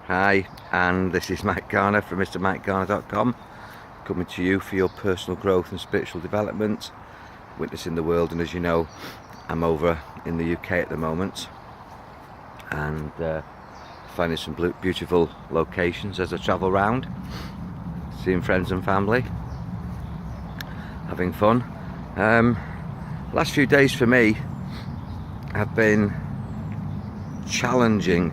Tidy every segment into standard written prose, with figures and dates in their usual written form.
Hi, and this is Mike Garner from MrMikeGarner.com, coming to you for your personal growth and spiritual development, witnessing the world. And as you know, I'm over in the UK at the moment, and finding some beautiful locations as I travel around, seeing friends and family, having fun. Last few days for me have been challenging.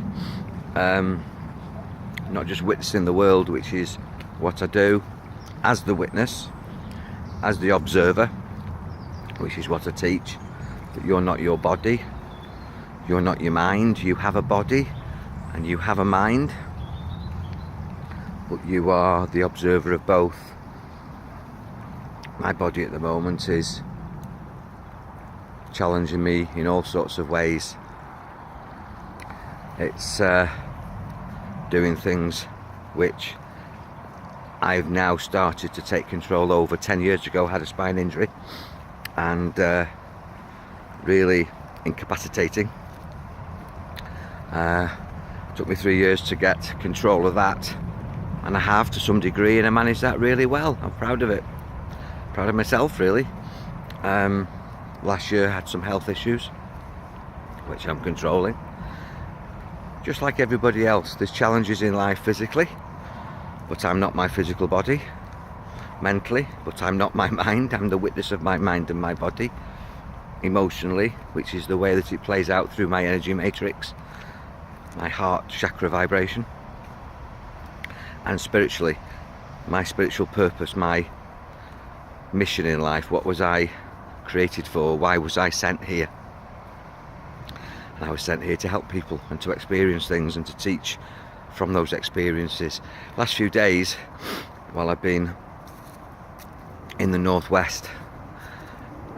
Not just witnessing the world, which is what I do, as the witness, as the observer, which is what I teach, that you're not your body, you're not your mind. You have a body and you have a mind, but you are the observer of both. My body at the moment is challenging me in all sorts of ways. It's doing things which I've now started to take control over. 10 years ago I had a spine injury, and really incapacitating. Took me 3 years to get control of that, and I have to some degree, and I managed that really well. I'm proud of it, proud of myself really. Last year I had some health issues which I'm controlling. Just like everybody else, there's challenges in life physically, but I'm not my physical body. Mentally, but I'm not my mind. I'm the witness of my mind and my body. Emotionally, which is the way that it plays out through my energy matrix, my heart chakra vibration. And spiritually, my spiritual purpose, my mission in life. What was I created for? Why was I sent here? And I was sent here to help people and to experience things and to teach from those experiences. Last few days, while I've been in the northwest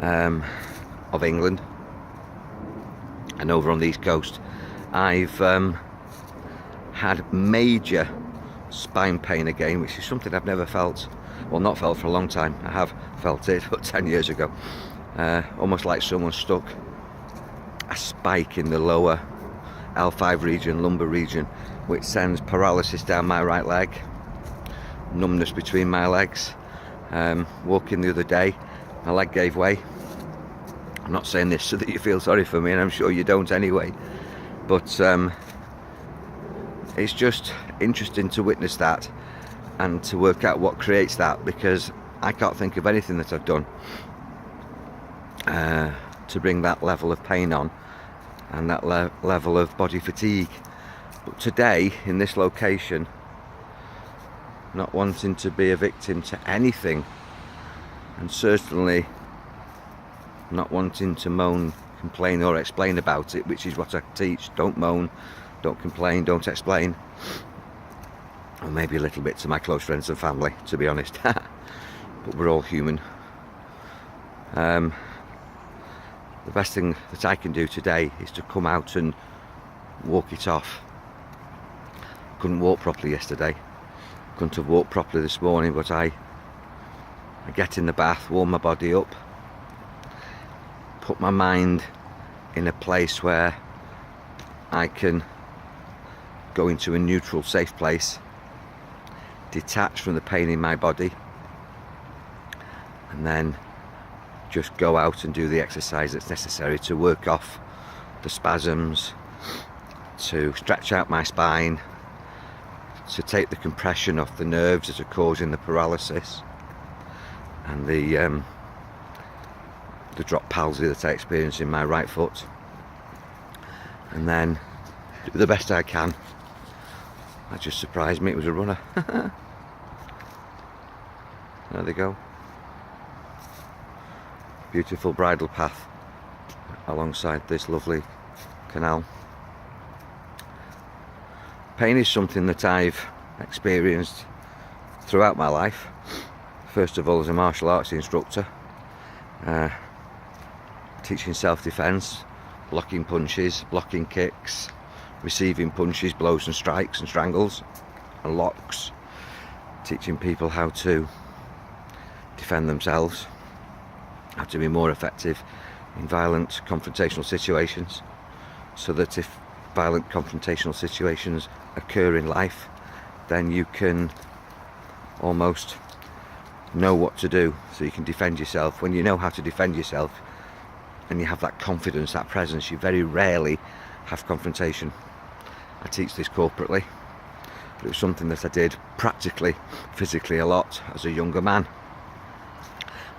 of England and over on the east coast, I've had major spine pain again, which is something I've never felt. Well, not felt for a long time. I have felt it, but 10 years ago. Almost like someone stuck a spike in the lower L5 region, lumbar region, which sends paralysis down my right leg, numbness between my legs. Walking the other day, my leg gave way. I'm not saying this so that you feel sorry for me, and I'm sure you don't anyway, but it's just interesting to witness that and to work out what creates that, because I can't think of anything that I've done to bring that level of pain on and that level of body fatigue. But today, in this location, not wanting to be a victim to anything, and certainly not wanting to moan, complain or explain about it, which is what I teach. Don't moan, don't complain, don't explain. Or maybe a little bit to my close friends and family, to be honest. But we're all human. The best thing that I can do today is to come out and walk it off. Couldn't walk properly yesterday. Couldn't have walked properly this morning, but I get in the bath, warm my body up, put my mind in a place where I can go into a neutral, safe place, detach from the pain in my body, and then just go out and do the exercise that's necessary to work off the spasms, to stretch out my spine, to take the compression off the nerves that are causing the paralysis and the drop palsy that I experience in my right foot, and then do the best I can. That just surprised me, it was a runner. There they go. Beautiful bridle path alongside this lovely canal. Pain is something that I've experienced throughout my life. First of all, as a martial arts instructor, teaching self-defense, blocking punches, blocking kicks, receiving punches, blows and strikes and strangles and locks, teaching people how to defend themselves, how to be more effective in violent confrontational situations, so that if violent confrontational situations occur in life, then you can almost know what to do, so you can defend yourself. When you know how to defend yourself and you have that confidence, that presence, you very rarely have confrontation. I teach this corporately, but it was something that I did practically, physically a lot as a younger man.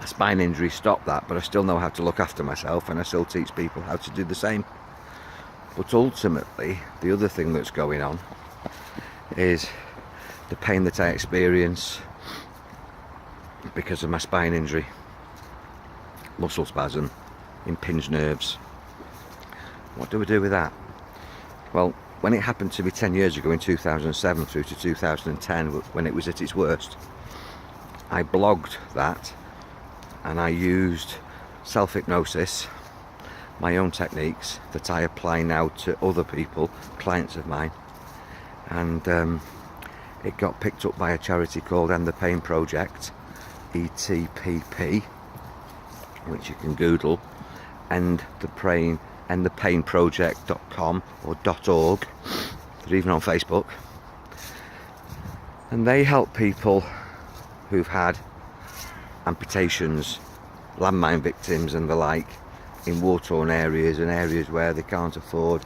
A spine injury stopped that, but I still know how to look after myself, and I still teach people how to do the same. But ultimately, the other thing that's going on is the pain that I experience because of my spine injury. Muscle spasm, impinged nerves. What do we do with that? Well, when it happened to me 10 years ago in 2007 through to 2010, when it was at its worst, I blogged that, and I used self-hypnosis, my own techniques that I apply now to other people, clients of mine, and it got picked up by a charity called End the Pain Project, ETPP, which you can Google, endthepainproject.com or .org. They're even on Facebook, and they help people who've had amputations, landmine victims and the like, in war-torn areas and areas where they can't afford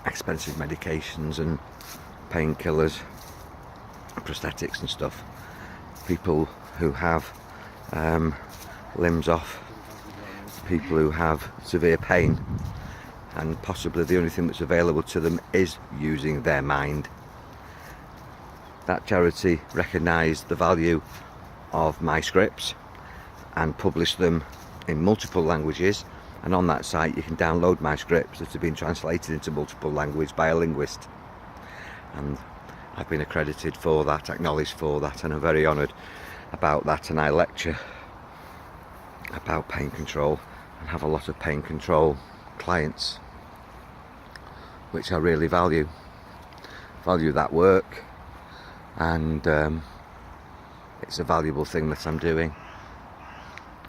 expensive medications and painkillers, prosthetics and stuff. People who have limbs off, people who have severe pain, and possibly the only thing that's available to them is using their mind. That charity recognised the value of my scripts and published them in multiple languages, and on that site you can download my scripts that have been translated into multiple languages by a linguist, and I've been accredited for that, acknowledged for that, and I'm very honoured about that. And I lecture about pain control and have a lot of pain control clients, which I really value that work, and it's a valuable thing that I'm doing.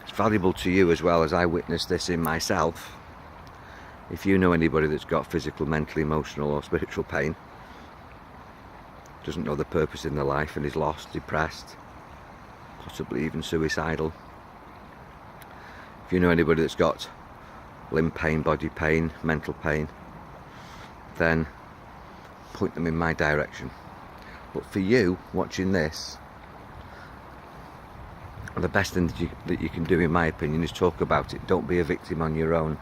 It's valuable to you as well, as I witnessed this in myself. If you know anybody that's got physical, mental, emotional or spiritual pain, doesn't know the purpose in their life and is lost, depressed, possibly even suicidal. If you know anybody that's got limb pain, body pain, mental pain, then point them in my direction. But for you watching this, the best thing that you can do, in my opinion, is talk about it. Don't be a victim on your own.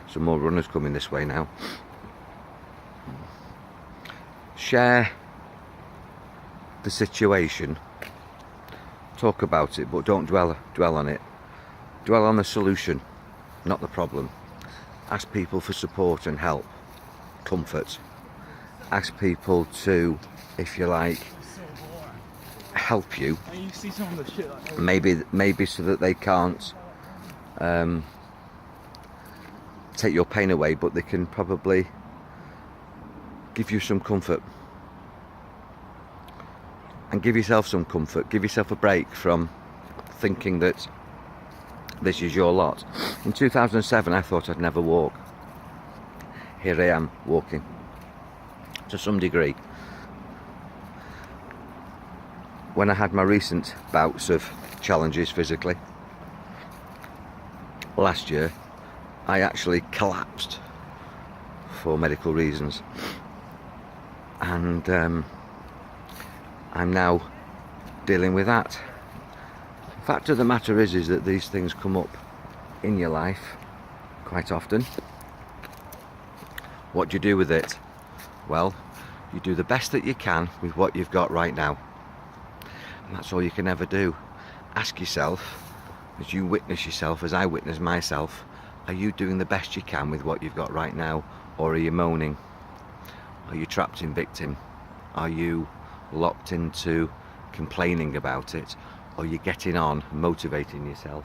Some more runners coming this way now. Share the situation, talk about it, but don't dwell on it. Dwell on the solution, not the problem. Ask people for support and help, comfort. Ask people to, if you like, help you, maybe so that they can't take your pain away, but they can probably give you some comfort. And give yourself some comfort, give yourself a break from thinking that this is your lot. In 2007 I thought I'd never walk. Here I am walking, to some degree. When I had my recent bouts of challenges physically last year, I actually collapsed for medical reasons, and I'm now dealing with that. The fact of the matter is that these things come up in your life quite often. What do you do with it? Well, you do the best that you can with what you've got right now. And that's all you can ever do. Ask yourself, as you witness yourself, as I witness myself, are you doing the best you can with what you've got right now? Or are you moaning? Are you trapped in victim? Are you locked into complaining about it? Or are you getting on, motivating yourself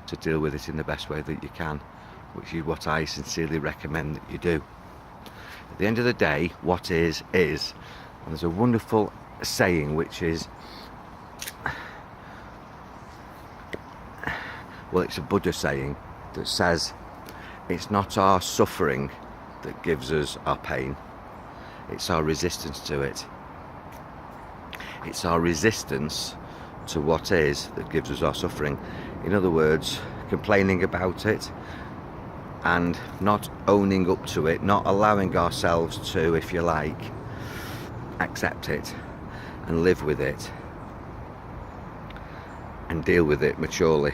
to deal with it in the best way that you can, which is what I sincerely recommend that you do. At the end of the day, what is. And there's a wonderful saying which is, well, it's a Buddha saying that says It's not our suffering that gives us our pain. It's our resistance to it. It's our resistance to what is that gives us our suffering. In other words, complaining about it and not owning up to it, not allowing ourselves to, if you like, accept it and live with it and deal with it maturely.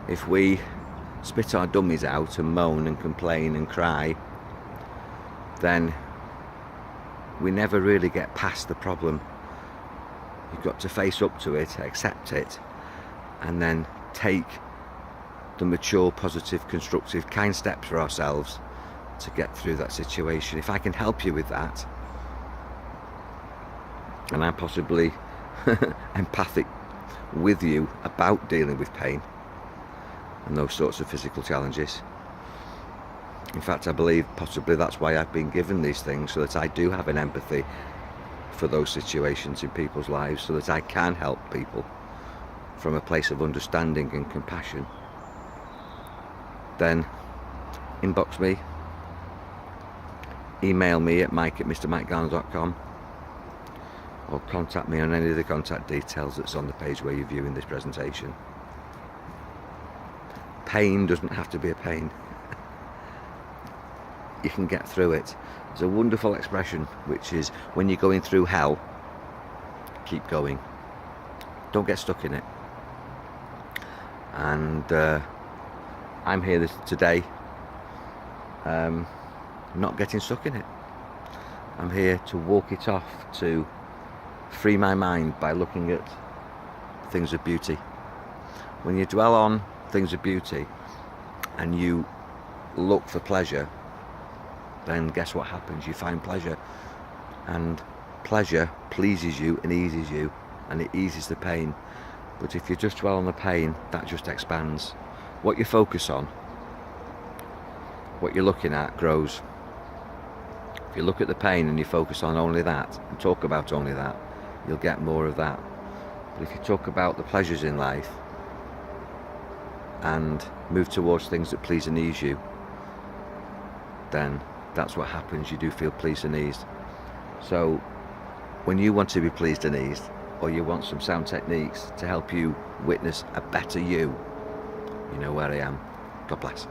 If we spit our dummies out and moan and complain and cry, then we never really get past the problem. You've got to face up to it, accept it, and then take the mature, positive, constructive, kind steps for ourselves to get through that situation. If I can help you with that, and I'm possibly empathic with you about dealing with pain and those sorts of physical challenges. In fact, I believe possibly that's why I've been given these things, so that I do have an empathy for those situations in people's lives, so that I can help people from a place of understanding and compassion. Then inbox me, email me at mike@mrmikegarner.com, or contact me on any of the contact details that's on the page where you're viewing this presentation. Pain doesn't have to be a pain. You can get through it. There's a wonderful expression which is, when you're going through hell, keep going. Don't get stuck in it. And I'm here today not getting stuck in it. I'm here to walk it off, to free my mind by looking at things of beauty. When you dwell on things of beauty and you look for pleasure, then guess what happens? You find pleasure, and pleasure pleases you and eases you, and it eases the pain. But if you just dwell on the pain, that just expands. What you focus on, what you're looking at, grows. If you look at the pain and you focus on only that and talk about only that, you'll get more of that. But if you talk about the pleasures in life and move towards things that please and ease you, then that's what happens. You do feel pleased and eased. So when you want to be pleased and eased, or you want some sound techniques to help you witness a better you, you know where I am. God bless.